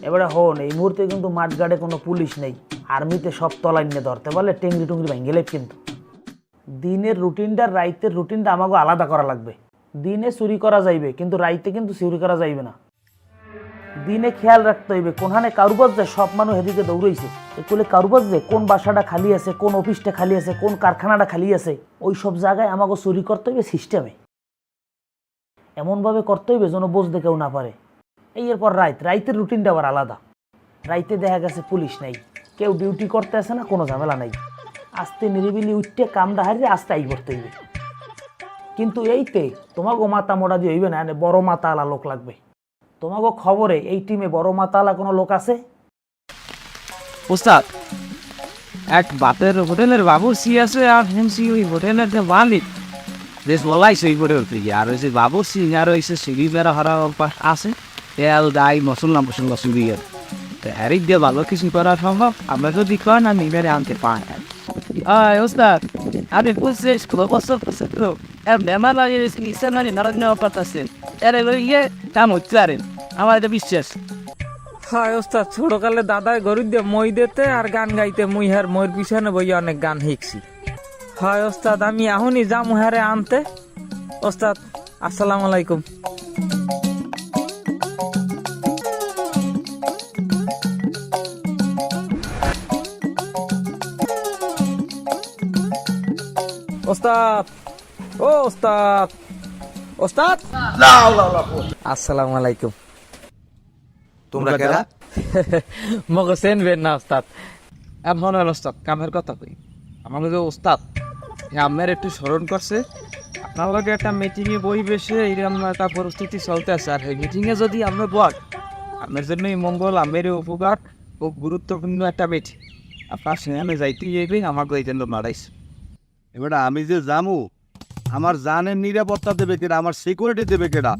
এবারে হন এই মুহূর্তে কিন্তু মাঠঘাটে কোনো পুলিশ নেই, আর্মিতে সব তলায় নিয়ে ধরতে পারলে টেঙ্গি টুঙ্গি ভেঙে লেপ। কিন্তু দিনের রুটিনটা রাইতের রুটিনটা আমাকে আলাদা করা লাগবে। দিনে চুরি করা যাইবে কিন্তু রাইতে কিন্তু চুরি করা যাইবে না। দিনে খেয়াল রাখতে হইবে কোনখানে কারুবাজ যায়, সব মানুষ এদিকে দৌড়াইছে, এগুলো কারুবাজ যায় কোন বাসাটা খালি আছে, কোন অফিসটা খালি আছে, কোন কারখানাটা খালি আছে, ওই সব জায়গায় আমাকে চুরি করতে হইবে সিস্টেমে, এমনভাবে করতে হইবে যেন বুঝতে কেউ না পারে। এরপর রাইতের রুটিনটা আবার আলাদা। রাইতে দেখা গেছে পুলিশ নাই, কেউ ডিউটি করতে আসে না, কোনো ঝামেলা নাই, আস্তে নিরিবিলি উঠতে কামটা হারিয়ে আস্তে আই করতে হইবে। কিন্তু এইতে তোমাকে মাথা মোটা দিয়ে হইবে না, বড় মাথা আলা লোক লাগবে। তোমাকে খবরে এই টিমে বড় মাথা আলা কোনো লোক আছে? ওস্তাদ, এক বাতের হোটেলের বাবুর্চি আছে আর হেমসি ওই হোটেলের যে মালিক বেশ বলাই সই করে উঠতে গিয়ে, আর ওই যে বাবুর্চি আর ওই সে সিঁড়ি বেড়া হারা আছে, তেল ডাই মশলা মশলা সুবিয়ে হ্যারিক দিয়ে ভালো কিছু করা সম্ভব। আমরা যদি কন আমি এবারে আনতে পাই। ওস্তাদ আপনি বুঝছিস বছর তো বেমার লাগিয়েছে মানে নারাজ নেওয়া পারতেছেন, এর ইয়ে কাম হচ্ছে আরে আমার এটা বিশ্বাস। হয় ওস্তাদ, ছোটকালে দাদায় গরু দিয়ে মই দিতে আর গান গাইতে মুই হার ময়ের পিছনে বইয়া অনেক গান শিখছি। হয় ওস্তাদ, আমি এখনই যাম হারে আনতে। ওস্তাদ আসসালামু আলাইকুম। ওস্তাদ, ও ওস্তাদ, ওস্তাদ আসসালামু আলাইকুম। তোমরা কেরা? মগো চেনবেন না ওস্তাদ। এখন ওস্তাদ কামের কথা কই, আমাদের যে ওস্তাদ আমের একটু স্মরণ করছে, আপনার লগে একটা মিটিংয়ে বই বেশে এইরকম একটা পরিস্থিতি চলতে আছে, আর এই মিটিংয়ে যদি আমরা বল আমের জন্যই মঙ্গল, আমের উপকার, খুব গুরুত্বপূর্ণ একটা মিটিং। আপনার সেখানে যাইতে যাইবেন, আমাকে এই জন্য মারাইছে। এবার আমি যে জামু, আমার জানের নিরাপত্তা দেবে কেটা, আমার সিকিউরিটি দেবে কেটা?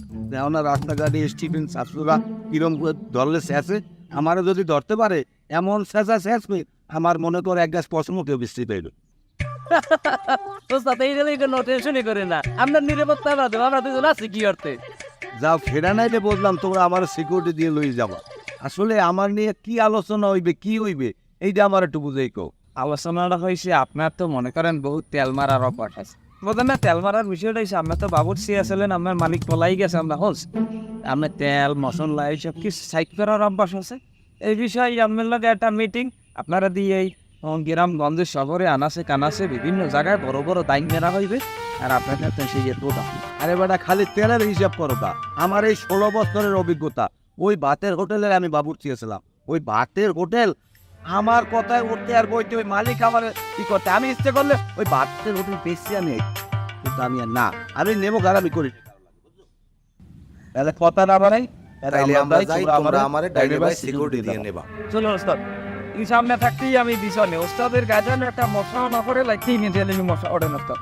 না রাস্তাঘাটে স্টিফেন ছাত্ররা কিরম ধরলে শেষে আমারও যদি ধরতে পারে এমন শেষা শেষবে, আমার মনে করে এক গাছ পশমও কেউ বৃষ্টি পেল। ওস্তাদ এই কোনো টেনশনই করে না, আপনার নিরাপত্তা আমরা দুজন আছি কি অর্থে। যাও ফেরা নাইলে বললাম তোমরা আমার সিকিউরিটি দিয়ে লই যাবা। আসলে আমার নিয়ে কি আলোচনা হইবে কি হইবে এইটা আমার একটু বুঝেই কো। আলোচনাটা হয়েছে আপনার তো মনে করেন বহুত তেল মারার অভ্যাস আছে, বলতেন না তেল মারার বিষয়টা হয়েছে আপনার তো বাবুর্চি আসলেন, আপনার মালিক পলাই গেছে, আমরা হোস আপনার তেল মশলা এইসব কিছু সাইড করার অভ্যাস আছে। এই বিষয়ে আপনার লগে একটা মিটিং আপনারা দিয়ে এই গ্রামগঞ্জের শহরে আনাসে কানাসে বিভিন্ন জায়গায় বড় বড় দায়িত্ব নেওয়া হইবে, আর আপনার সেই প্রোগ্রাম। আরে বেটা খালি তেলের হিসাব করো তা, আমার এই 16 বছরের অভিজ্ঞতা। ওই ভাতের হোটেলে আমি বাবুর্চি ছিলাম, ওই ভাতের হোটেল আমার কথায় উঠতে আর বইতে ওই মালিক আমার কি করতে, আমি ইচ্ছে করলে ওই ভাতের হোটেল বেশি আমি, কিন্তু আমি আর না, আমি নেবো গারামি করি। তাহলে কথা না বানাই, তাইলে আমরা যাই, তোমরা আমারে ডাইরে বাই সিকিউরিটি দিয়ে নেবা। চলো ওস্তাদ, এই সামনে থাকতেই আমি পিছনে। ওস্তাদের গাজন একটা মশা না করে লাগতে নিয়ে গেলে মশা ওঠেন ওস্তাদ।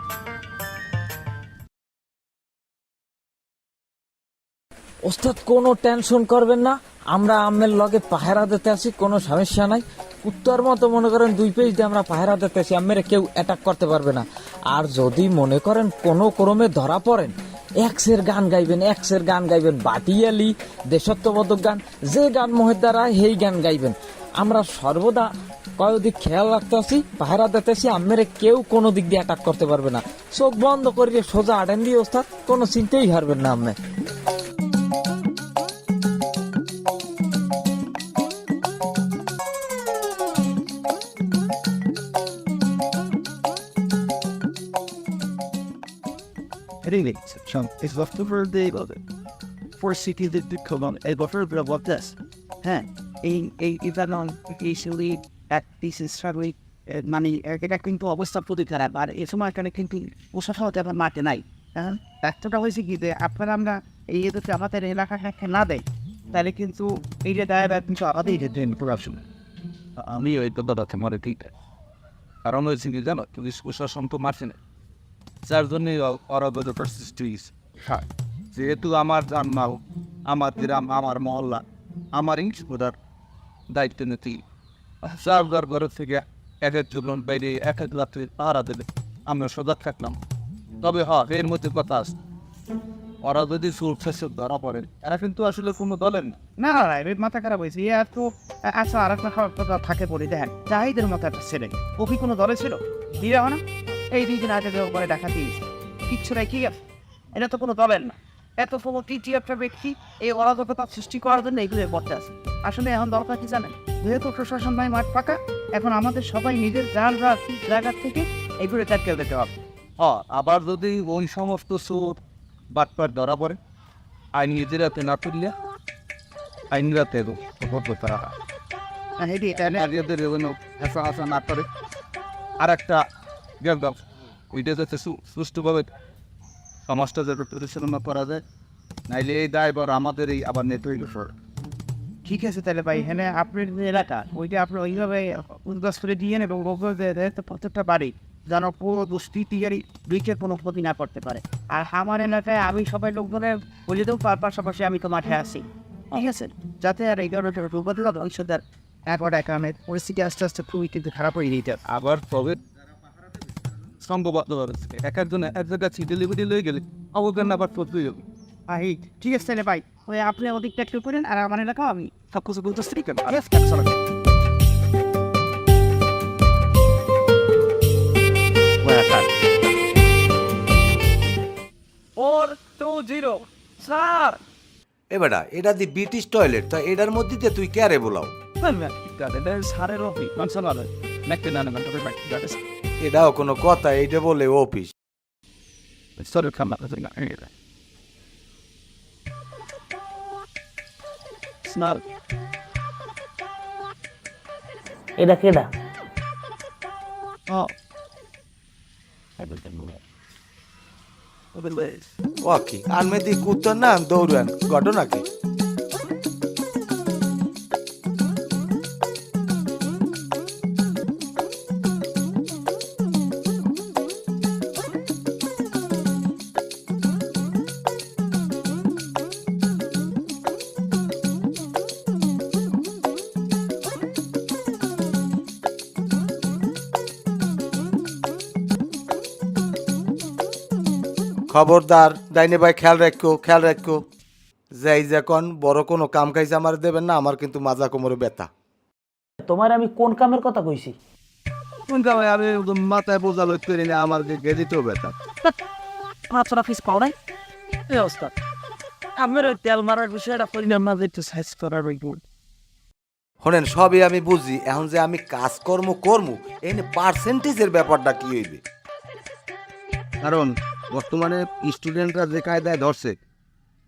ওস্তাদ কোনো টেনশন করবেন না, আমরা আমের লগে পাহারা দিতে আসি, কোনো সমস্যা নাই। উত্তর মতো মনে করেন 2 পেজ দিয়ে আমরা পাহারা দিতে আসি, আমের কেউ অ্যাটাক করতে পারবে না। আর যদি মনে করেন কোনো ক্রমে ধরা পড়েন, এক্সের গান গাইবেন, এক্সের গান গাইবেন, বাটিয়ালি দেশত্ববোধক গান, যে গান মোহের দ্বারা সেই গান গাইবেন। আমরা সর্বদা কয়েকদিক খেয়াল রাখতে আসি, পাহারা দিতে আসি, আমের কেউ কোনো দিক দিয়ে অ্যাটাক করতে পারবে না। চোখ বন্ধ করিয়ে সোজা আটেন দিয়ে ওস্তাদ, কোনো চিন্তাই হারবেন না আপনি। Anyway, so it's left over the for city that did come on and buffer bit of what this. Huh? If that on occasionally that this is struggling মানে এটা কিন্তু অবস্থা প্রতি খারাপ, আর এ সময় এখানে কিন্তু প্রশাসন হতে আপনার মাঠে নাই। হ্যাঁ, একটা হয়েছে কি যে আপনারা আমরা এই এদেরকে আমাদের এলাকা না দেয়, তাহলে কিন্তু এই যে দায় কিন্তু আমাদেরই যেতেন করাপশন। আমি ওই কথাটা মনে ঠিক, কারণ হয়েছে কি জানো, পুলিশ প্রশাসন তো মারছে না, যার জন্য অরাজকতার সৃষ্টি হয়েছে। যেহেতু আমার জন্মাও, আমার গ্রাম, আমার মহল্লা, আমার ইংশোদার দায়িত্ব নিতে সারদার ঘরের থেকে এক একজন বাইরে এক এক রাত্রে পাহারা দেবে, আমরা সজাগ থাকলাম। তবে এর মধ্যে কথা আছে, ওরা যদি সুরক্ষা ধরা পড়ে এরা কিন্তু আসলে কোনো দলের না। না না না এর মাথা খারাপ হয়েছে ইয়ে তো আচ্ছা আর একটা কথা থাকে পড়ি দেখেন জাহিদের মতো একটা ছেলে ও কি কোনো দলে ছিল দিয়ে না এই 2 দিন আগে পরে ডাকাতি হয়েছে কিচ্ছু নাই কি আছে এটা তো কোনো দলের না এত সমটি একটা ব্যক্তি এই অরাজকতা সৃষ্টি করার জন্য এগুলো করতে আছে আসলে এখন দরকার কি জানেন যেহেতু প্রশাসন নাই মাঠ পাকা এখন আমাদের সবাই নিজের জায়গা থেকে এগুলো চাটকে দিতে হবে। আবার যদি ওই সমস্ত সুর বাটপাট ধরা পড়ে আইন নিজেরাতে না তুললে আইনরাতে করতে তারা এটি এটা নারীদের হেসা হাসা না করে আর একটা গেলাম ওইটা যাতে সুষ্ঠুভাবে সমাজটা যাতে পরিচালনা করা যায়, নাইলে এই দায়ভার আমাদের এই আবার নেতৃত্ব সরে। ঠিক আছে তাহলে ভাই হ্যাঁ আপনার যে এলাকা ওইটা আপনি ওইভাবে উদ্বাস করে দিয়ে এবং প্রত্যেকটা বাড়ি যেন পুরো দুষ্কৃতিকারী ব্রিচের কোনো ক্ষতি না করতে পারে। আর আমার এলাকায় আমি সবাই লোকজনের বলে দেবো পাশাপাশি আমি তো মাঠে আসি, ঠিক আছে, যাতে আর এই ধরনের দুর্ঘটনা ভবিষ্যতের একবার কারণে পরিস্থিতি আস্তে আস্তে খুবই কিন্তু খারাপ হয়ে যেতে আবার তবে সম্ভবত এক একজন এক জায়গায় ডেলিভারি লয়ে গেলে অবজ্ঞান আবার করতেই হবে। ভাই ঠিক আছে তাহলে ভাই ওই আপনি ওদিকটা একটু করেন আর আমার এলাকাও আমি সব কিছু বলতেছি কেন স্যার এ বেটা এটা দি ব্রিটিশ টয়লেট তা এটার মধ্যে দিয়ে তুই ক্যারে বলাও সারের অফিস এটাও কোনো কথা এইটা বলে অফিস। এটা কেডা? ও কি আনমে দি কুত্তর না দৌড়ান ঘটনা কি? খবরদার ডাইনে ভাই খেয়াল রাখো যাই যখন বড় কোনো কাম খাইছে আমার দেবেন না, আমার কিন্তু মাজা কোমরে ব্যথা। তোমার আমি কোন কামের কথা কইছি? আমি মাথায় বোঝা লোক করি না, আমার গেজিতেও ব্যথা। 500 পিস পাও নাই এই অবস্থা আমার ওই তেল মারার বিষয়টা পরিণাম না একটু সাইজ করার শোনেন সবই আমি বুঝি, এখন যে আমি কাজকর্ম করমু এনে পার্সেন্টেজের ব্যাপারটা কি হইবে? কারণ বর্তমানে স্টুডেন্টরা যে কায়দায় ধরছে,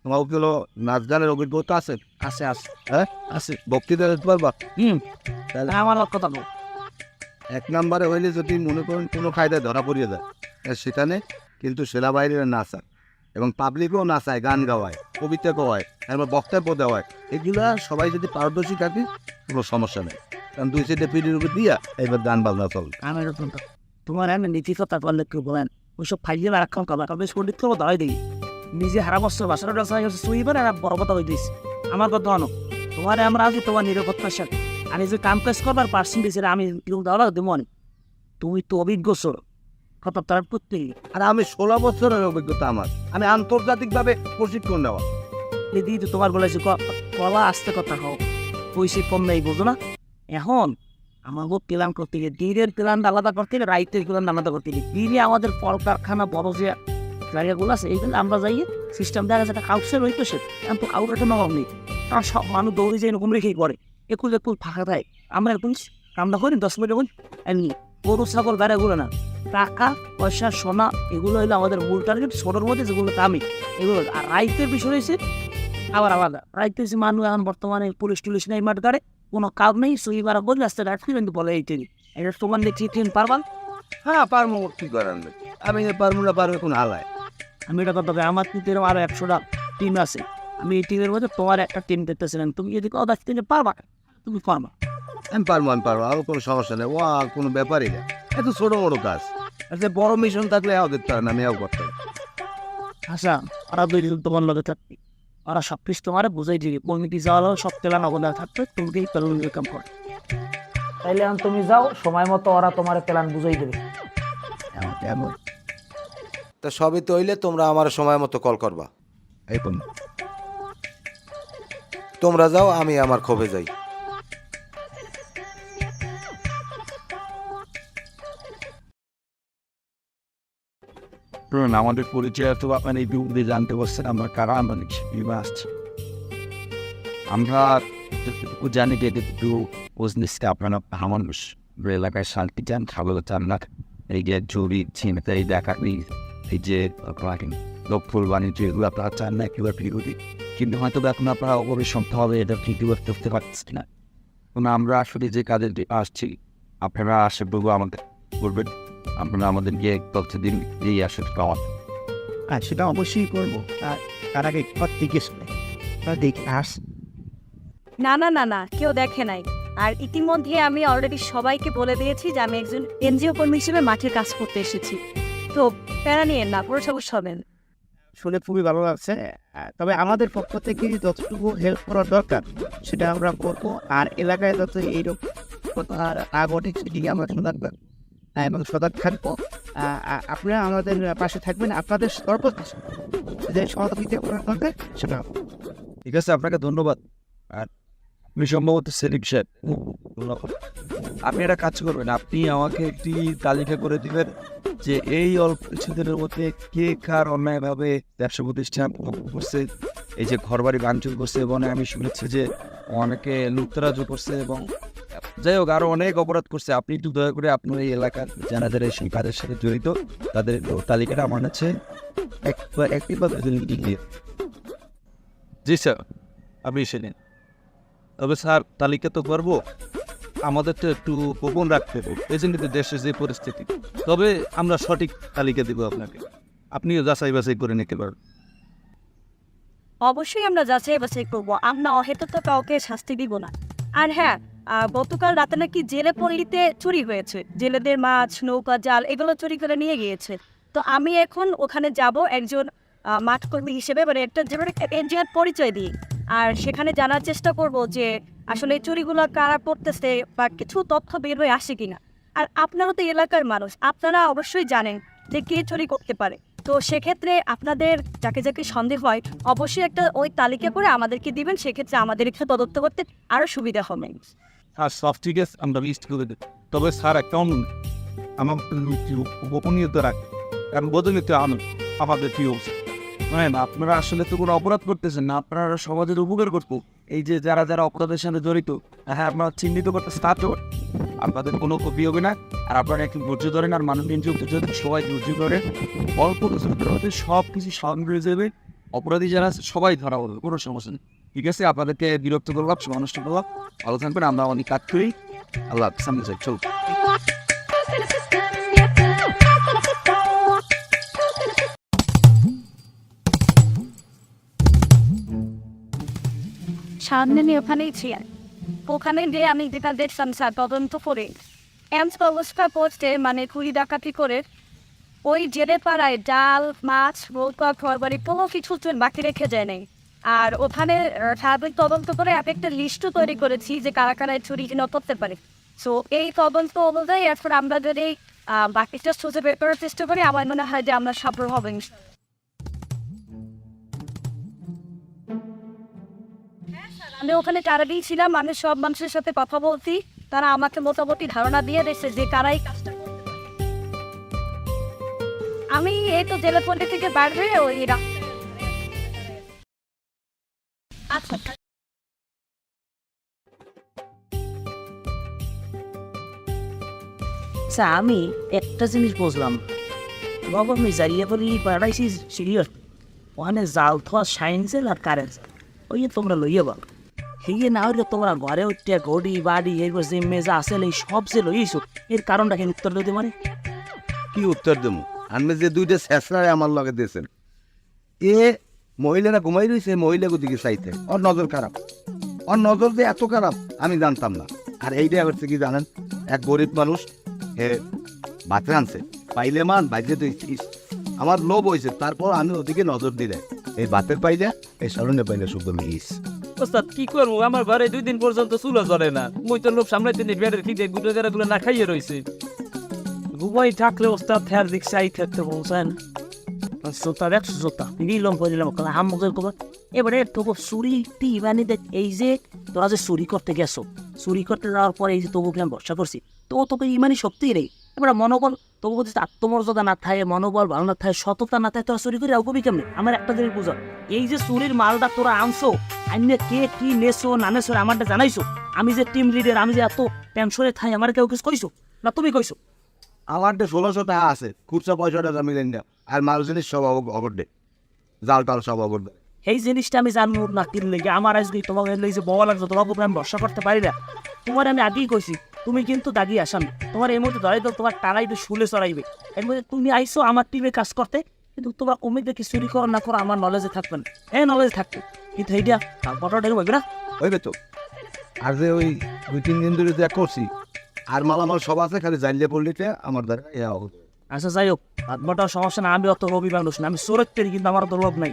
তোমার ওগুলো নাচ গানের অভিজ্ঞতা আছে? আছে আছে হ্যাঁ আছে, বক্তৃতা দিতে পারবা? তাহলে আমার কথা বল। 1 নম্বরে হইলে যদি মনে করেন কোনো কায়দায় ধরা পড়িয়ে যায় সেখানে কিন্তু সেনাবাহিনীরা নাচায় এবং পাবলিকও নাচায়, গান গাওয়ায়, কবিতা গাওয়ায়, এরপর বক্তব্য দেওয়ায়, এগুলা সবাই যদি পারদর্শী থাকে কোনো সমস্যা নেই। কারণ 2 পিড়ির উপর দিয়া এবার গান বাজনা চলবে। আমার তোমার আমি নীতি কথা বললে কেউ বলেন ওইসব ফাইজে রাখাম কাবা বেশ পণ্ডিত করবো দাওয়াই দিই নিজে হারা বস্ত্র বাসার সুইবার আর বড় কথা হয়ে দিস আমার কথা আনো তোমার আমরা আছি তোমার নিরাপত্তার সাথে আমি যে কাম কাজ করবার পার্সেন্টেজ আমি দেওয়া দেবো অনেক তুমি তো অভিজ্ঞ সর কথা তার করতে আর আমি 16 বছরের অভিজ্ঞতা আমার, আমি আন্তর্জাতিকভাবে প্রশিক্ষণ নেওয়া। দিদি তো তোমার বলেছি কলা আসতে কথা হোক পয়সা কম নেই বোঝো না। এখন আমাকে প্ল্যান করতে গিয়ে দিনের প্ল্যানটা আলাদা করতে গেলে রাইতের প্ল্যান আলাদা করতে গেলে দিনে আমাদের কল কারখানা বড় যে জায়গাগুলো আছে এইগুলো আমরা যাই সিস্টেম দেখা যাচ্ছে একটা কাউসের রইতো সে এখন তো কাউর একটা নগর নেই, কারণ সব মানুষ দৌড়ে যায় এরকম রেখেই করে একুল ফাঁকা থাকে আমরা এখন কামটা করি 10 মিনিট এখন এমনি গরু ছাগল বেড়াগুলো না টাকা পয়সা সোনা এগুলো হলো আমাদের মূল টার্গেট। সোনার মধ্যে যেগুলো দামি এগুলো, আর রাইতের বিষয় রয়েছে আবার আলাদা। রাইতে মানুষ এখন বর্তমানে পুলিশ টুলিশ নেই মাঠ গাড়ে কোনো কাজ নেই সুইবার বলে রাস্তায় রাখছি কিন্তু বলে এই ট্রেন এটা তোমার দেখছি ট্রেন পারবান? হ্যাঁ পারবো, কি করার নেই, আমি পারবো না পারবো কোন হালায়। আমি এটা করতে হবে আমার কিন্তু আরো 100টা টিম আছে, আমি এই টিমের মধ্যে তোমার একটা টিম দেখতেছিলাম, তুমি যদি কথা দেখতে পারবা তুমি পারবা। আমি পারবো আরো কোনো সমস্যা নেই, ও কোনো ব্যাপারই না, এত ছোট বড় কাজ। আচ্ছা বড় মিশন থাকলে এও দেখতে পারে না, আমি এও করতে পারি। আচ্ছা ওরা 2 দিন তোমার লগে থাকবে, ওরা সব কিছু তোমার বুঝাই দিবে কমিটি যাওয়া সব তেলা নগদা থাকবে তুমি কাম করো। তাইলে এখন তুমি যাও, সময় মতো ওরা তোমার প্ল্যান বুঝাই দেবে। তা সবই তো হইলে তোমরা আমার সময় মতো কল করবা। এখন তোমরা যাও, আমি আমার ক্ষোভে যাই। শুনুন, আমাদের পরিচয় তো আপনার এই বিরুদ্ধে জানতে পারছেন আমরা কারা, আমরা বিবাহ আসছি। আমরা যতটুকু জানি যে একটু বিজনেসটা আপনারা মানুষ এলাকায় শান্তি চান, খাবার চান না। এই যে চুরি ছিনতাই ডাকাতি, এই যে লক্ষ্যর বাণিজ্য, এগুলো আপনারা চান না, একেবারে বিরোধী। কিন্তু হয়তো এখন আপনারা অপরিসম্ভবভাবে এটা ঠিকই করতে পারছি না। কারণ আমরা আসলে যে কাজে আসছি, আপনারা আসে বলবো আমাদের করবেন, আপনারা আমাদেরকে তথ্য দিন এই আসলে পাওয়া। আর সেটা অবশ্যই করবো। আর তার আগে ঘর থেকে শুনে দেখে আস। না না না না, কেউ দেখে নাই। আর ইতিমধ্যে আমি অলরেডি সবাইকে বলে দিয়েছি যে আমি একজন এনজিও কর্মী হিসেবে মাঠের কাজ করতে এসেছি। তো প্যারা নিয়েন না, পুরো সবুজ হবেন। শুনে খুবই ভালো লাগছে। তবে আমাদের পক্ষ থেকে যতটুকু হেল্প করা দরকার সেটা আমরা করবো। আর এলাকায় যত এইরকম আর ঘটে সেদিকে আমরা সজাগ এবং সজাগ থাকবো। আপনারা আমাদের পাশে থাকবেন, আপনাদের সর্বোচ্চ যে সহযোগিতা করার দরকার সেটা। ঠিক আছে, আপনাকে ধন্যবাদ। আর আপনি সম্ভবত সেলিম সাহেব, আপনি একটা কাজ করবেন, আপনি আমাকে একটি তালিকা করে দিবেন যে এই অল্প কিছুদিনের মধ্যে কে কার অন্যায়ভাবে ব্যবসা প্রতিষ্ঠান করছে, এই যে ঘরবাড়ি ভাঙচুর করছে এবং আমি শুনেছি যে অনেকে লুটতরাজও করছে এবং যাই হোক আরো অনেক অপরাধ করছে। আপনি একটু দয়া করে আপনার এই এলাকার যারা যারা এই কাজের সাথে জড়িত তাদের তালিকাটা আমার কাছে একটি বা দুদিন দিয়ে। জি স্যার, আপনি এসে নিন। তবে স্যার তালিকা তো করবো, আমাদের তো একটু গোপন রাখতে হবে, এই জন্য তো দেশের যে পরিস্থিতি। তবে আমরা সঠিক তালিকা দেবো আপনাকে, আপনিও যাচাই বাছাই করে নিতে পারবেন। অবশ্যই আমরা যাচাই বাছাই করবো, আমরা অহেতুক তো কাউকে শাস্তি দিব না। আর হ্যাঁ, গতকাল রাতে নাকি জেলে পল্লীতে চুরি হয়েছে, জেলেদের মাছ, নৌকা, জাল এগুলো চুরি করে নিয়ে গিয়েছে। তো আমি এখন ওখানে যাব একজন মাঠকর্মী হিসেবে, মানে একটা যেমন একটা এনজিওর পরিচয় দিই। আর সেখানে জানার চেষ্টা করব যে আসলে এই চুরিগুলো কারা করতেছে বা কিছু তথ্য বের হয়ে আসে কিনা। আর আপনারা তো এলাকার মানুষ, আপনারা অবশ্যই জানেন যে কে চুরি করতে পারে। তো সেক্ষেত্রে আপনাদের যাকে যাকে সন্দেহ হয় অবশ্যই একটা ওই তালিকা করে আমাদেরকে দিবেন, সেক্ষেত্রে আমাদের এখানে তদন্ত করতে আরও সুবিধা হবে। আর সব ঠিক আছে, আমরা লিস্ট করে দেব। তবে স্যার একটা আমার গোপনীয়তা রাখ, কারণ বোঝেন তো আমাদের কি অবস্থা। হ্যাঁ, আপনারা আসলে তো কোনো অপরাধ করতেছেন না, আপনারা সমাজের উপকার করবো। এই যে যারা যারা অপরাধের সাথে জড়িত, হ্যাঁ আপনারা চিহ্নিত করতেছে, তা তো আপনাদের কোনো ক্ষতি হবে না। আর আপনারা একটু ধৈর্য ধরেন, আর মানুষ যদি সবাই ধৈর্য ধরে অল্প সব কিছু সামনে হয়ে যাবে। অপরাধী যারা আছে সবাই ধরা হবে, কোনো সমস্যা নেই। ঠিক আছে, আপনাদেরকে বিরক্ত করলাম, মানুষটা করলাম, ভালো থাকবেন। আমরা অনেক কাজ করি। আল্লাহ সামনে যাই, চল। সামনে নিয়ে ওখানেই ছিলেন, ওখানে গিয়ে আমি যেটা দেখলাম স্যার তদন্ত করে এমস অবস্থা পোস্টে মানে চুরি ডাকাতি করে ওই জেলে পাড়ায় ডাল, মাছ, নৌকা, ঘরবাড়ি কোনো কিছু বাকি রেখে যায় নাই। আর ওখানে সার্বিক তদন্ত করে আমি একটা লিস্টও তৈরি করেছি যে কারা কারা চুরি কিনা করতে পারে। সো এই তদন্ত অনুযায়ী এখন আমরা যদি বাকিটা সোজা বের করার চেষ্টা করি, আমার মনে হয় যে আমরা সফল হব। আমি ওখানে সারাদিন ছিলাম, আমি সব মানুষের সাথে কথা বলছি, তারা আমাকে মোটামুটি ধারণা দিয়ে দিয়েছে যে কারাই কাজটা করতে পারে। আমি এই তো জেলা পল্লী থেকে বার হয়ে ওই আচ্ছা আচ্ছা, আমি একটা জিনিস বুঝলাম, বাবা আমি জারিয়া বলি পারাইছি সিরিয়াস ওখানে জাল থোয়া সাইন্সেল আর কারেন্ট ওই তোমরা লইয়া বল হেয়ে না হইলে তোমরা ঘরে উঠতে ঘড়ি বাড়ি এরপর যে মেজা আসে এই সব যে লইয়েছো এর কারণটা কি উত্তর দিতে পারে? কি উত্তর দেবো? আমি যে দুইটা শেষরায় আমার লগে দিয়েছেন, এ মহিলারা ঘুমাই রয়েছে, মহিলাকে দিকে চাইতে ওর নজর খারাপ, ওর নজর যে এত খারাপ আমি জানতাম না। আর এইটা হচ্ছে কি জানেন, এক গরিব মানুষ হে বাচ্চা আনছে, পাইলে মান বাইরে তো আমার লোভ হয়েছে, তারপর আমি ওদিকে নজর দিলে এই বাতের পাইলে এই স্মরণে পাইলে শুধু মিস। ওস্তাদ কি করবো, আমার ঘরে 2 দিন পর্যন্ত চুলা জ্বলে না, মই তো লোভ সামলাইতে নেই, বেড়ের খিদে গুলো গুলো না খাইয়ে রয়েছে। ঘুমাই থাকলে ওস্তাদ ফের দিক চাই থাকতে পৌঁছায় না। জোতা দেখ জোতা নিলাম করে দিলাম হামগের খবর এবারে তোকে চুরি মানে দেখ এই যে তোরা যে চুরি করতে গেছো চুরি করতে যাওয়ার পরে এই যে তোকে আমি ভরসা করছি তো তোকে ইমানই শক্তি নেই এবারে মনোবল তোকে যদি আত্মমর্যাদা না থাকে মনোবল ভালো না থাকে সততা না থাকে তোরা চুরি করে আউকবি কেমনি আমার একটা জিনিস বুঝো এই যে চুরির মালটা তোরা আনছো আইনে কে কি নেছো না নেছো আমারটা জানাইছো আমি যে টিম লিডার আমি যে এত টেনশনে থাই আমার কেউ কিছু কইছো না তুমি কইছো আমার তো 1600 টাকা আছে খুচরা পয়সাটা জমি দেন না আর মাল জিনিস সব অগর দে জাল টাল সব অগর দে এই জিনিসটা আমি জানবো না কিন লেগে আমার আজকে তোমাকে এই যে বলা লাগছে তোমাকে উপরে আমি ভরসা করতে পারি না তোমার আমি আগেই কইছি তুমি কিন্তু দাগি আসাম তোমার এই মুহূর্তে ধরে তো তোমার টাকাই তো শুলে চড়াইবে এর মধ্যে তুমি আইসো আমার টিমে কাজ করতে কিন্তু তোমার উমিদ দেখি চুরি করো না করো আমার নলেজে থাকবে না হ্যাঁ নলেজে থাকবে কিন্তু এইটা ফটোটা হইবে না হইবে তো আর যে ওই 2-3 দিন ধরে যা করছি আর মালামাল সব আছে খালি জানলে পড়লিতে আমার দ্বারা ইয়া হবে আচ্ছা যাই হোক হাতবাটার সমস্যা না আমি অত রবি মানুষ না আমি চোরের কিন্তু আমার তো লোভ নাই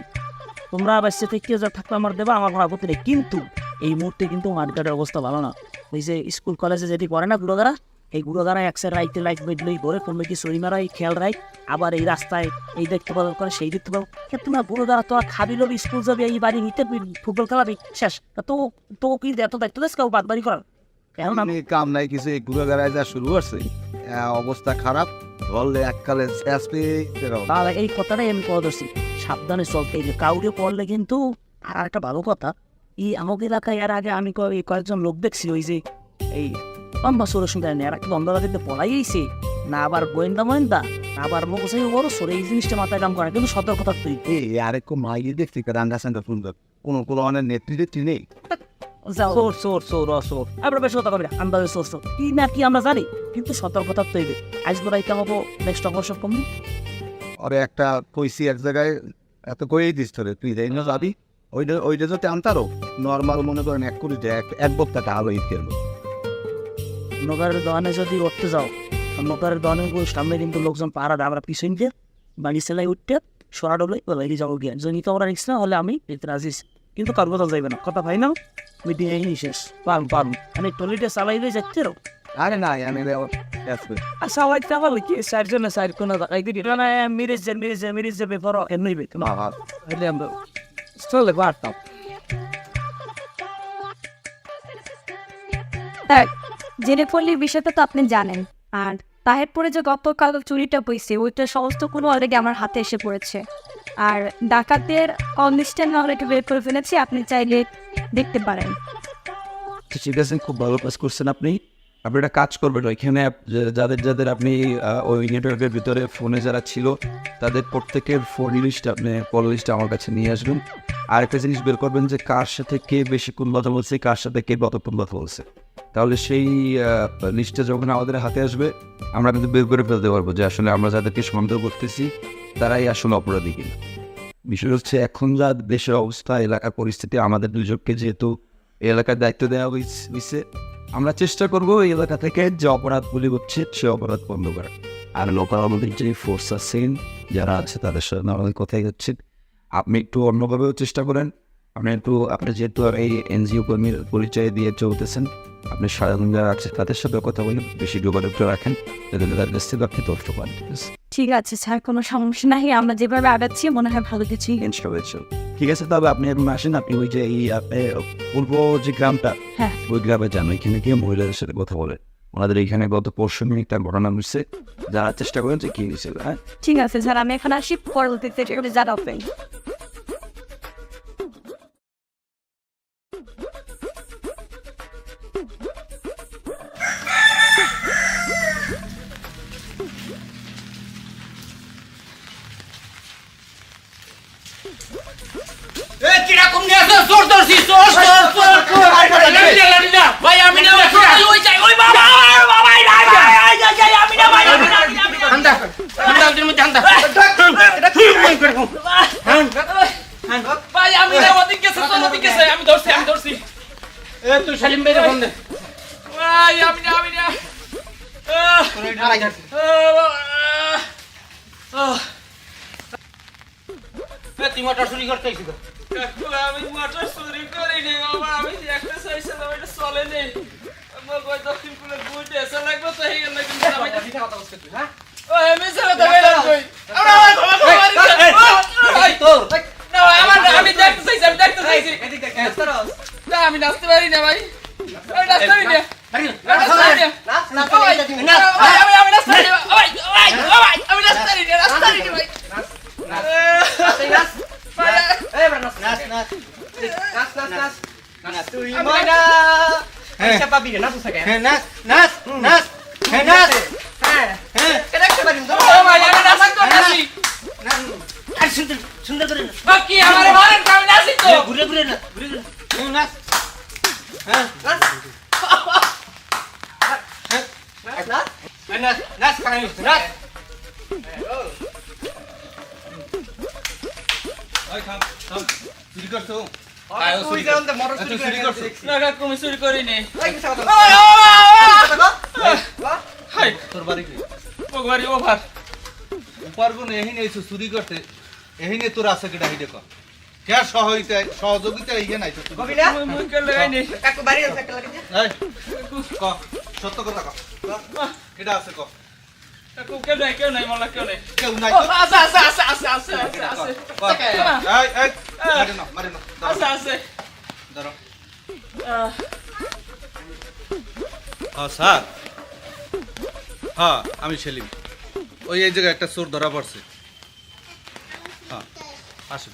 তোমরা বাচ্চা থেকে যা থাকবে আমার দেবা আমার কোনো আপত্তি নেই কিন্তু এই মুহূর্তে কিন্তু মার্কেটের অবস্থা ভালো না ওই যে স্কুল কলেজে যেটি করে না গুড়োগারা এই গুড়োগারা একসাথে রাইতে লাইট বেডলেই ধরে কোনো কি চুরি মারাই খেয়াল রাই আবার এই রাস্তায় এই দেখতে পাবো করে সেই দেখতে পাবো তোমরা গুড়োগারা তোরা খাবি লবি স্কুল যাবি এই বাড়ি নিতে ফুটবল খেলাবি শেষ তো তো কি এত দায়িত্ব দেশ কেউ বাদ বাড়ি করার এখন আমি কাম নাই কিছু এই ঘুরে বেড়ায় যা শুরু করছে অবস্থা খারাপ ধরলে এককালে তাহলে এই কথাটাই আমি কয়ে ধরছি সাবধানে চলতে এই যে কাউকে পড়লে কিন্তু আর একটা ভালো কথা এই আমাদের এলাকায় এর আগে আমি কয়েকজন লোক দেখছি ওই যে এই লম্বা সৌর সঙ্গে এরা কি অন্ধকারিতে পড়াইছে না আবার গোয়েন্দা না আবার মুখ বড় সরে এই জিনিসটা মাথায় কাম করে কিন্তু সতর্কতা তুই আরেক মাইয়ে দেখছি রান্না সান্ডা সুন্দর কোনো অনেক নেতৃত্ব নেই আমরা জানি কিন্তু সতর্কতা তৈরি আজ বেড়াইতে হবো নেক্সট অবসর কমবি ওরে একটা কইসি এক জায়গায় এত কইই দিস তোরে তুই যাই না যাবি ওইটা যদি আনতারও নর্মাল মনে করেন 1 কোটি এক বক্তা টাকা হলো ঈদ খেলবো নগরের দোকানে যদি উঠতে যাও নগরের দোকানের সামনে কিন্তু লোকজন পাড়া আমরা পিছন দিয়ে বাড়ি সেলাই উঠতে সরা ডবলে বাইরে যাবো গিয়ে যদি তোমরা রিক্স না হলে আমি রাজিস কিন্তু কার কথা যাইবে না কথা ভাই না মিটিং এই শেষ পারুন আমি টয়লেটে চালাইলে যাচ্ছে রো আরে না আমি সবাই চাপাবো কি চারজনে চার কোনো না মিরিজ যাবে পর এমনিবে তাহলে আমরা চলে পারতাম জেনে পড়লির বিষয়টা তো আপনি জানেন আর তাহেরপুরে যে গতকাল চুরিটা হয়েছে ওইটা সমস্ত কোনো অলরেডি আমার হাতে এসে পড়েছে আর ডাকাতের অনিষ্টান অলরেডি বের করে ফেলেছি আপনি চাইলে দেখতে পারেন ঠিক আছে খুব ভালো কাজ করছেন আপনি একটা কাজ করবেন ওইখানে যাদের আপনি ওই নেটওয়ার্কের ভিতরে ফোনে যারা ছিল তাদের প্রত্যেকের ফোন লিস্ট আপনি কল লিস্ট আমার কাছে নিয়ে আসবেন আর একটা জিনিস বের করবেন যে কার সাথে কে বেশিক্ষণ কথা বলছে কার সাথে কে কতক্ষণ কথা বলছে তাহলে সেই লিস্টটা যখন আমাদের হাতে আসবে আমরা কিন্তু বের করে ফেলতে পারবো যে আসলে আমরা যাদেরকে সন্দেহ করতেছি তারাই আসলে অপরাধী কিনা বিষয় হচ্ছে এখন যা দেশের অবস্থা এলাকার পরিস্থিতি আমাদের দুজনকে যেহেতু এই এলাকার দায়িত্ব দেওয়া হয়েছে আমরা চেষ্টা করবো এই এলাকা থেকে যে অপরাধগুলি হচ্ছে সে অপরাধ বন্ধ করা আর লোকাল আমাদের যে ফোর্স আছেন যারা আছে তাদের সাথে আমাদের কথাই হচ্ছে আপনি একটু অন্যভাবেও চেষ্টা করেন আপনি যেহেতু এই এনজিও কর্মীর পরিচয় দিয়ে চলতেছেন আপনি সাধারণ যারা আছে তাদের সাথে কথা বলে বেশি যোগাযোগ রাখেন যাতে তাদের কাছ থেকে আপনি তথ্য পান ঠিক আছে স্যার কোনো সমস্যা নাই আমরা যেভাবে আগাচ্ছি মনে হয় ভালো কিছু ঠিক আছে তবে আপনি এখন আসেন আপনি ওই যে এই পূর্ব যে গ্রামটা ওই গ্রামে যান ওইখানে গিয়ে মহিলাদের সাথে কথা বলেন ওনাদের এইখানে গত পরশু একটা ঘটনা হচ্ছে জানার চেষ্টা করেন যে কি হয়েছিল হ্যাঁ ঠিক আছে স্যার আমি এখন আসি পরবর্তীতে জানাবেন কিরকম নিয়ে আসো চোর ধরছি চোর ভাই আমি না ওই যাই ওই বাবা বাবাই নাই ভাই যাই আমি না ভাই ঠান্ডা দিন মধ্যে ঠান্ডা ভাই আমি না ওদিকে গেছে আমি ধরছি এ তুই সালিম ভাই ফোন দে ভাই আমি না কোন ঢালাই ধরছি তুই মোটর চুরি করতে আইছিস আমি মোটর চুরি করিনি বাবা আমি একটা চাইছিলাম এটা চলে নেই আমার কই দক্ষিণ কোণে বুঝতে এসে লাগবে তো এই গেল কিন্তু আমি কথা বলছিস তুই হ্যাঁ ও আমি চলে তো গেলাম কই আমরা তোর বাড়ি কি পারবো না এহিনে এসে চুরি করতে এহিনে তোর আছে কিনা হিডে কর কে সহযোগিতা ইয়ে নাই তো ক সত্য কথা ক কেডা আছে ক কেউ নাই তো? এই, মারে না, ধরো। স্যার হ্যাঁ আমি সেলিম ওই এই জায়গায় একটা চোর ধরা পড়ছে হ্যাঁ আসুন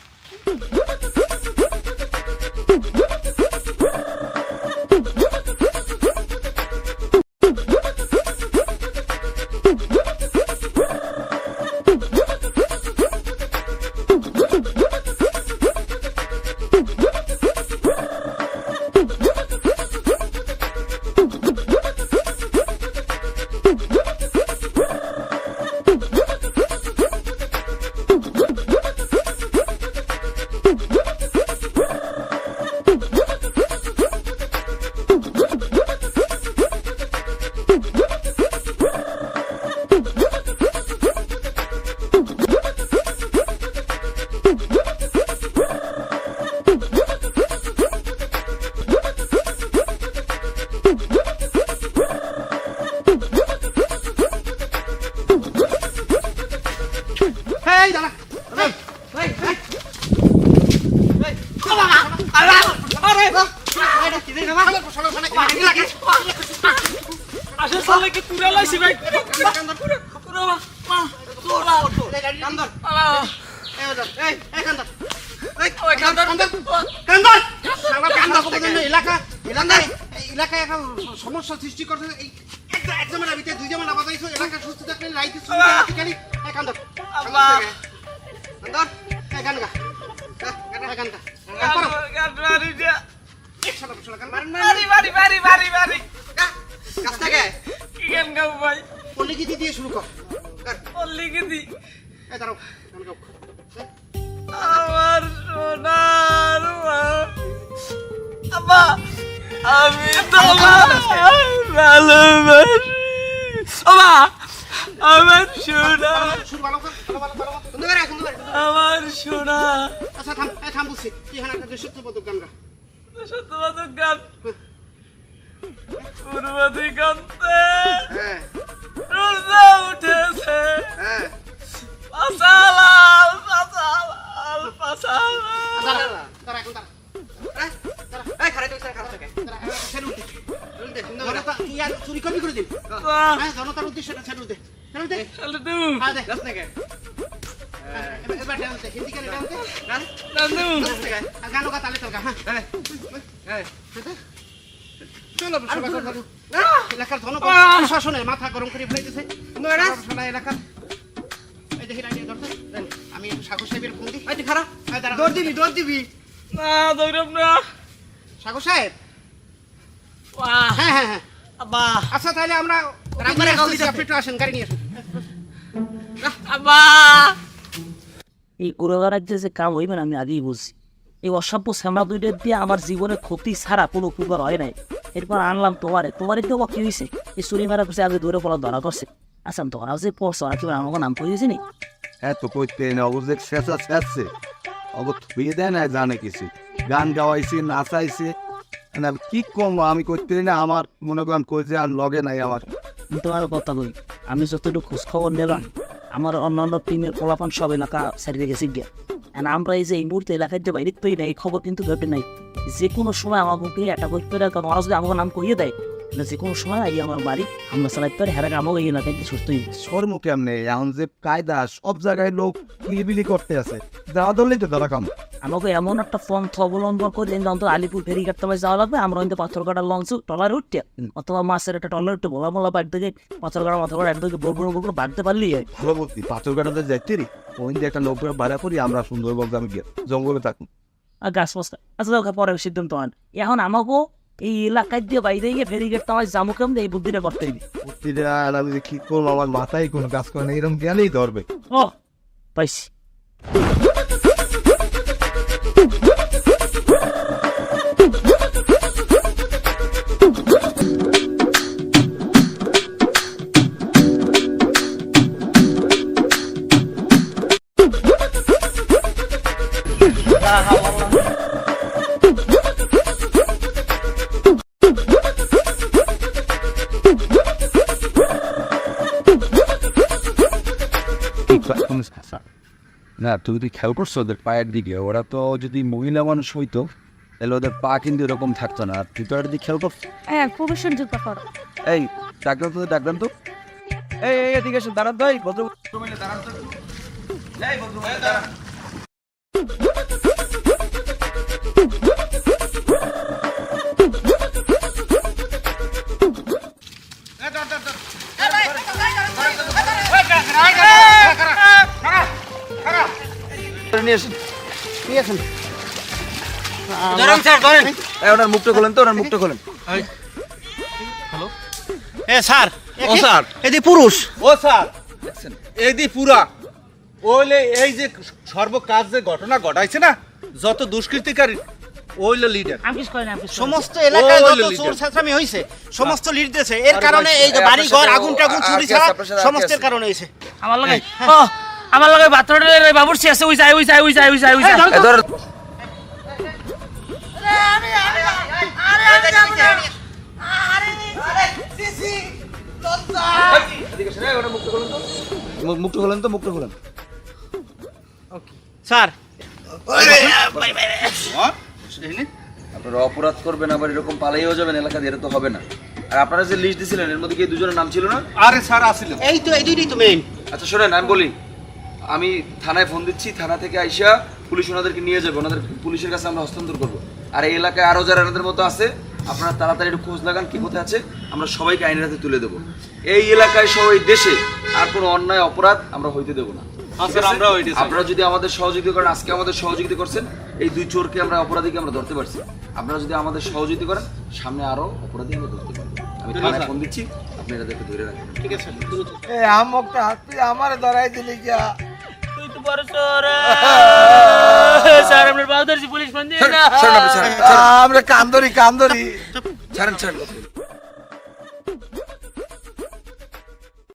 এলাকায় এখন সমস্যা সৃষ্টি করতে এক জামেলা ভিতরে দুই জামেলা বাজাইছো এলাকা সুস্থ থাকলে রাইতে খালি কান্দর কান্দর গানগা গানগা পল্লিগীতি দিয়ে শুরু কর পল্লিগীতি দাঁড়াও আমার সোনার আব্বা আমি তোমার ভালোবাসি বাবা আমার সোনা আমার সোনা আচ্ছা থাম বুঝছি তুই হ্যাঁ একটা সত্যপদক গান গা সত্যবাদক গান পূর্ব দিগন্তে রোজা উঠেছে পাসালাল পাসালাল পাসালাল তারা এখন চুরি করবি করে দিন জনতার উদ্দেশ্যে ছেড়ে দে হিন্দি গানো গা তালে তলকা হ্যাঁ চলো এলাকার জনগণ প্রশাসনের মাথা গরম করে ফেলেছে এলাকার এই দেখি আমি সাগর সাহেবের ফোন দিই খারাপ দৌড় দিবি না দৌড়ব না সাগর সাহেব হ্যাঁ আব্বা আচ্ছা তাহলে আমরা আপনি একটু আসেন গাড়ি নিয়ে আসুন আব্বা এই উড়োগা রাজ্যে যে কাম হইবে না আমি আগেই বুঝছি এই অসভ্য শ্যামলা দুইটা দিয়ে আমার জীবনে ক্ষতি ছাড়া কোনো উপকার হয় নাই এরপর আনলাম তোমারে তো কি হয়েছে এই চুরি মারা করছে আগে দূরে পড়া ধরা করছে আচ্ছা তোমরা যে পড়ছো আর কি আমাকে নাম পড়িয়েছি নি এত কইতে না অবজেক্ট শেষা শেষছে অব থুয়ে দেয় না জানে কিছু গান গাওয়াইছে নাচাইছে না কি কম আমি করতে না আমার মনে করেন কইছে আর লগে নাই আমার তোমার কথা কই আমি যতটুকু খোঁজ খবর নিলাম আমার অন্যান্য টিমের পোলাপান সব এলাকা সারিয়ে গেছি গিয়া আমরা এই যে এই মুহূর্তে এলাকায় যে বাইরে তৈরি এই খবর কিন্তু ভেবে নাই, যে কোনো সময় আমাকে একটা করতে পারে, কারণ ওরা যদি আমাকে নাম করিয়ে দেয় যে কোনো সময় এই আমার বাড়ি আমরা চালাইতে পারি, হ্যাঁ আমাকে এই এলাকায় সুস্থ হয়ে যাচ্ছে। শর্ম কেমনে এখন যে কায়দা সব জায়গায় লোক বিলিবিলি করতে আছে, যাওয়া ধরলেই তো তারা কাম। আমাকে এমন একটা পন্থ অবলম্বন করে দিন, অন্তত আলিপুর ফেরি কাটতে যাওয়া লাগবে, আমরা কিন্তু পাথর কাটার লঞ্চ টলার উঠতে অথবা মাছের একটা টলার উঠতে ভোলা মোলা বাড়ি থেকে পাথর কাটা মাথা কাটা একদিকে বড় বাড়তে পারলেই হয়। ভালো বলছি, পাথর কাটাতে যাইতে রি ওই যে একটা লোক ভাড়া করি, আমরা সুন্দরবন আমি গিয়ে জঙ্গলে থাকুন আর গাছ পাছ আচ্ছা ওকে পরে সিদ্ধান্ত হন। এখন আমাকেও এই এলাকায় দিয়ে বাইরে গিয়ে ফেরি কাটতে আমার জামু কেমন এই বুদ্ধিটা করতে হবে। প্রতিটা আমি যে কি করবো, আমার মাথায় কোনো কাজ করে না, এরকম জ্ঞানেই ধরবে। ও পাইছি। না তুমি যদি খেয়াল করছো ওদের পায়ের দিকে, ওরা তো যদি মহিলা মানুষ হইতো তাহলে ওদের পা কিন্তু এরকম থাকতো না। আর তুই তো দিকে খেয়াল করছো? হ্যাঁ প্রবেশন যুক্ত করো। এই ডাকলাম তো, ডাকলাম তো। এই এদিকে এসে দাঁড়ান তো, এই ভদ্র মহিলা দাঁড়ান তো। এই ভদ্র মহিলা দাঁড়ান। ওনার মুখটা খোলেন তো, ওনার মুখটা খোলেন। এ স্যার, ও স্যার, এদি পুরুষ। ও স্যার এদি পুরা ওইলে এই যে সর্বকাজ যে ঘটনা ঘটাইছে না, যত দুষ্কৃতিকারী ওইলে লিডার। আমি কিছু করি না, আমি কিছু করি না। সমস্ত এলাকায় ও যত leader। চোর ছাত্রামি হইছে সমস্ত লিড দিয়েছে, এর কারণে এই যে বাড়ি ঘর আগুন টাগুন চুরি ছাড়া সমস্তের কারণে হইছে। আমার লাগে আমার লাগে বাথরুমের বাবুর্চি আছে, ওই যায় ওই যায় ওই যায় ওই যায় ওই যায়। মুখটা খোলেন তো, মুখটা খোলেন। স্যার আপনারা অপরাধ করবেন আবার এরকম পালাইও যাবেন এলাকা দিয়ে, এটা তো হবে না। আর আপনারা যে লিস্ট দিছিলেন এর মধ্যে কি দুজনের নাম ছিল না? আরে স্যার আসিল। এই তো এই দুইটাই তো মেইন। আচ্ছা শোনেন, আমি বলি, আমি থানায় ফোন দিচ্ছি, থানা থেকে আইসা পুলিশ ওনাদেরকে নিয়ে যাবে, ওনাদের পুলিশের কাছে আমরা হস্তান্তর করবো। আর এই এলাকায় আরও যারা এনাদের মতো আছে আপনারা তাড়াতাড়ি একটু খোঁজ লাগান কি কোথায় আছে, আমরা সবাইকে আইনের হাতে তুলে দেবো। এই এলাকায় সহ এই দেশে আর কোনো অন্যায় অপরাধ আমরা হইতে দেবো না। আপনারা যদি আমাদের সহযোগিতা করেন, আজকে আমাদের সহযোগিতা করছেন, এই দুই চোরকে আমরা অপরাধীকে আমরা ধরতে পারছি। আপনারা যদি আমাদের সহযোগিতা করেন, সামনে আরো অপরাধী আমরা ধরতে পারবো। আমি থানায় ফোন দিচ্ছি, আপনি এদেরকে ধরে রাখেন। ঠিক আছে এ আমকটা তুই আমারে ধরাই দিলি গিয়া। তুই তো বড় চোর স্যার, আপনার বাউদারজি পুলিশ ফোন দিয়ে না। আমরা কান্দরি ছাড়েন ছাড়েন।